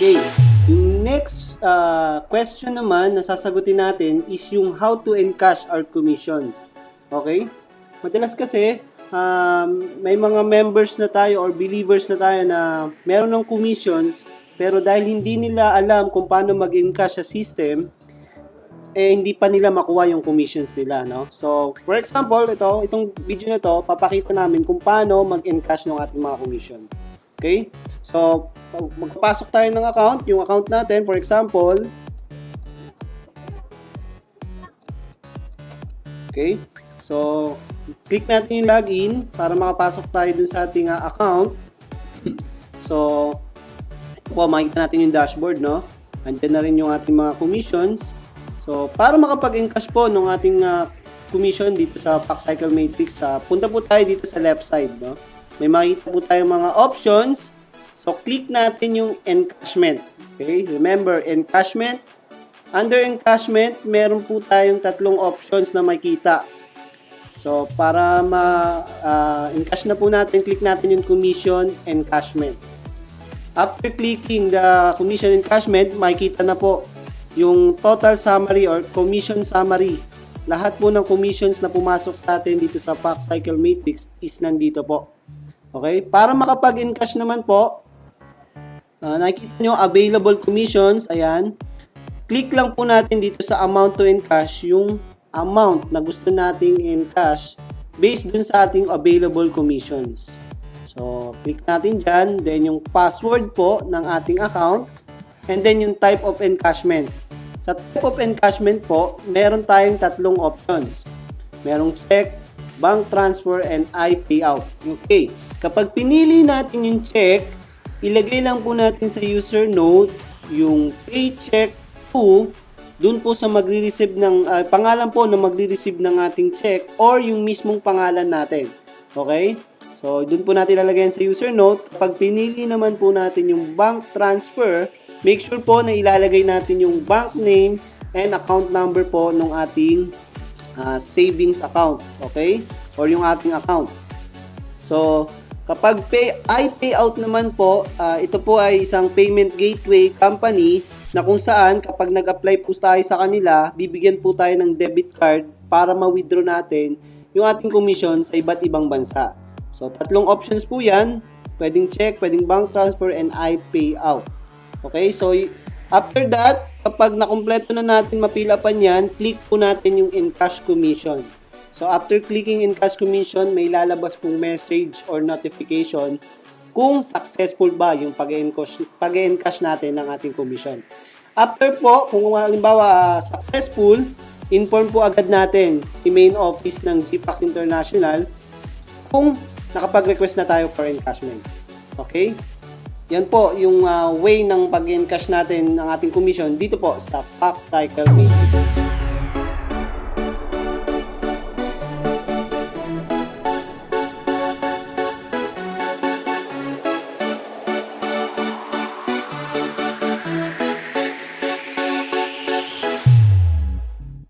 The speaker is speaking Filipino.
Okay. Yung next question naman na sasagutin natin is yung how to encash our commissions. Okay? Madalas kasi, may mga members na tayo or believers na tayo na meron ng commissions, pero dahil hindi nila alam kung paano mag-encash sa system, hindi pa nila makuha yung commissions nila, no? So, for example, itong video na to, papakita namin kung paano mag-encash ng ating mga commission. Okay? So, magpapasok tayo ng account, yung account natin, for example, okay? So, click natin yung login para makapasok tayo dun sa ating account. So, makikita natin yung dashboard, no? Andyan na rin yung ating mga commissions. So, para makapag-encash po ng ating commission dito sa PackCycle Matrix, punta po tayo dito sa left side, no? May makikita po tayong mga options. So, click natin yung encashment. Okay? Remember, encashment. Under encashment, meron po tayong tatlong options na makikita. So, para ma-encash na po natin, click natin yung commission encashment. After clicking the commission encashment, makikita na po yung total summary or commission summary. Lahat po ng commissions na pumasok sa atin dito sa PackCycle Matrix is nandito po. Okay? Para makapag-encash naman po, nakikita nyo available commissions. Ayan. Click lang po natin dito sa amount to encash yung amount na gusto nating encash based dun sa ating available commissions. So, click natin dyan. Then, yung password po ng ating account. And then, yung type of encashment. Sa type of encashment po, meron tayong tatlong options. Merong check, bank transfer, and iPayout. Okay. Kapag pinili natin yung check, ilagay lang po natin sa user note yung paycheck to, dun po sa magre-receive ng pangalan po na magre-receive ng ating check or yung mismong pangalan natin. Okay? So, dun po natin ilalagay sa user note. Kapag pinili naman po natin yung bank transfer, make sure po na ilalagay natin yung bank name and account number po ng ating savings account. Okay? Or yung ating account. So, kapag iPayout naman po, ito po ay isang payment gateway company na kung saan kapag nag-apply po tayo sa kanila, bibigyan po tayo ng debit card para ma-withdraw natin yung ating commission sa iba't ibang bansa. So, tatlong options po yan. Pwedeng check, pwedeng bank transfer, and iPayout. Okay, so after that, kapag nakumpleto na natin mapilapan yan, click po natin yung encash commission. So, after clicking encash commission, may lalabas pong message or notification kung successful ba yung pag-encash natin ng ating commission. After po, kung halimbawa successful, inform po agad natin si main office ng GPAX International kung nakapag-request na tayo for encashment. Okay? Yan po yung way ng pag-encash natin ng ating commission dito po sa PackCycle Matrix.